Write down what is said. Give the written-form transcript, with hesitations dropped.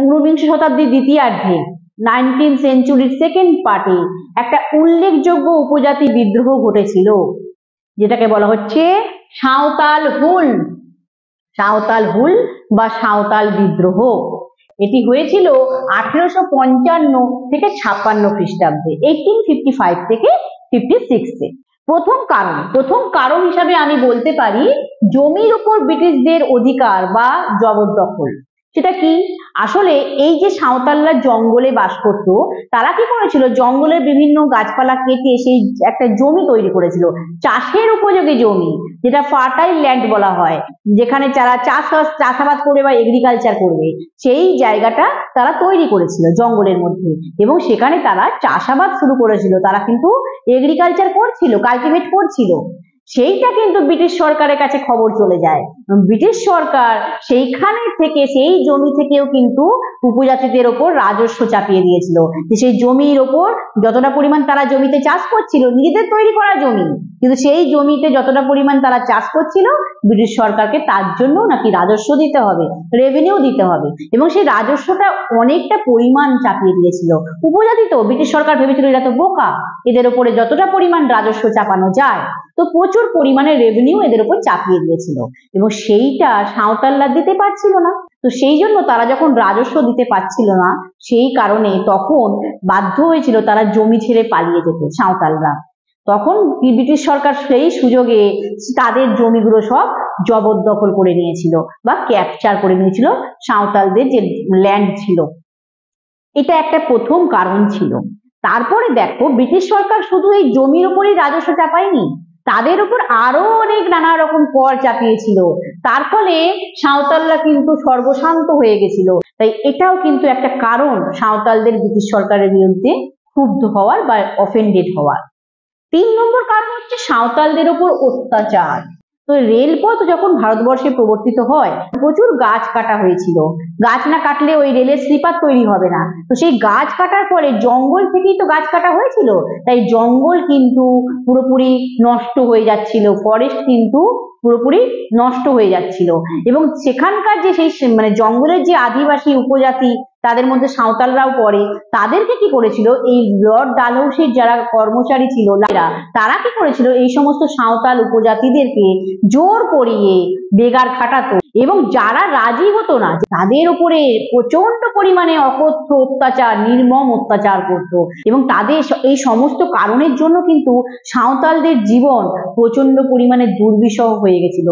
ঊনবিংশ শতাব্দীর দ্বিতীয়ার্ধে 19th সেঞ্চুরির সেকেন্ড পার্টে একটা উল্লেখযোগ্য উপজাতি বিদ্রোহ ঘটেছিল, যেটাকে বলা হচ্ছে সাঁওতাল হুল। সাঁওতাল হুল বা সাঁওতাল বিদ্রোহ। এটি হয়েছিল 1855 থেকে 56 খ্রিস্টাব্দে, 1855 থেকে 56-এ। প্রথম কারণ হিসাবে আমি বলতে পারি জমির উপর ব্রিটিশদের অধিকার বা জবরদখল। সেটা কি? আসলে এই যে সাঁওতালরা জঙ্গলে বাস করত, তারা কি করেছিল, জঙ্গলের বিভিন্ন গাছপালা কেটে সেই একটা জমি তৈরি করেছিল, চাষের উপযোগী জমি, যেটা ফার্টাইল ল্যান্ড বলা হয়, যেখানে যারা চাষাবাদ করবে বা এগ্রিকালচার করবে, সেই জায়গাটা তারা তৈরি করেছিল জঙ্গলের মধ্যে, এবং সেখানে তারা চাষাবাদ শুরু করেছিল। তারা কিন্তু এগ্রিকালচার করছিল, কালটিভেট করছিল। সেইটা কিন্তু ব্রিটিশ সরকারের কাছে খবর চলে যায়। ব্রিটিশ সরকার সেইখানে থেকে, সেই জমি থেকেও কিন্তু উপজাতিদের ওপর রাজস্ব চাপিয়ে দিয়েছিল, যে সেই জমির ওপর যতটা পরিমাণ তারা জমিতে চাষ করছিল, নিজেদের তৈরি করা জমি, কিন্তু সেই জমিতে যতটা পরিমাণ তারা চাষ করছিল, ব্রিটিশ সরকারকে তার জন্য নাকি রাজস্ব দিতে হবে, রেভিনিউ দিতে হবে, এবং সেই রাজস্বটা অনেকটা পরিমাণ চাপিয়ে দিয়েছিল। উপজাতি তো, ব্রিটিশ সরকার ভেবেছিল এরা তো বোকা, এদের ওপরে যতটা পরিমাণ রাজস্ব চাপানো যায়, তো প্রচুর পরিমাণে রেভিনিউ এদের উপর চাপিয়ে দিয়েছিল, এবং সেইটা সাঁওতালরা দিতে পারছিল না। তো সেই জন্য তারা যখন রাজস্ব দিতে পারছিল না, সেই কারণে তখন বাধ্য হয়েছিল তারা জমি ছেড়ে পালিয়ে যেতে, সাঁওতালরা। তখন ব্রিটিশ সরকার সেই সুযোগে তাদের জমিগুলো সব জবরদখল করে নিয়েছিল বা ক্যাপচার করে নিয়েছিল, সাঁওতালদের যে ল্যান্ড ছিল। এটা একটা প্রথম কারণ ছিল। তারপরে দেখো, ব্রিটিশ সরকার শুধু এই জমির উপরই রাজস্ব চাপায়নি, তাদের উপর আরো অনেক নানা রকম কর চাপিয়েছিল। তার ফলে সাঁওতালরা কিন্তু সর্বশান্ত হয়ে গেছিল। তাই এটাও কিন্তু একটা কারণ সাঁওতালদের ব্রিটিশ সরকারের বিরুদ্ধে ক্ষুব্ধ হওয়ার বা অফেন্ডেড হওয়ার। 3 নম্বর কারণ হচ্ছে সাঁওতালদের উপর অত্যাচার। তো রেলপথ যখন ভারতবর্ষে প্রবর্তিত হয়, প্রচুর গাছ কাটা হয়েছিল। গাছ না কাটলে ওই রেলের স্লিপার তৈরি হবে না। তো সেই গাছ কাটার ফলে, জঙ্গল থেকেই তো গাছ কাটা হয়েছিল, তাই জঙ্গল কিন্তু পুরোপুরি নষ্ট হয়ে যাচ্ছিল, ফরেস্ট কিন্তু পুরোপুরি নষ্ট হয়ে যাচ্ছিল। এবং সেখানকার যে সেই মানে জঙ্গলের যে আদিবাসী উপজাতি, তাদের মধ্যে সাঁওতালরাও পড়ে, তাদেরকে কি করেছিল, এই লর্ড ডালহৌসির যারা কর্মচারী ছিল, তারা কি করেছিল, এই সমস্ত সাঁওতাল উপজাতিদেরকে জোর করিয়ে বেগার খাটাতো, এবং যারা রাজি হতো না তাদের উপরে প্রচন্ড পরিমাণে অকথ্য অত্যাচার, নির্মম অত্যাচার করতো। এবং তাদের এই সমস্ত কারণের জন্য কিন্তু সাঁওতালদের জীবন প্রচন্ড পরিমাণে দুর্বিষহ হয়ে গেছিল।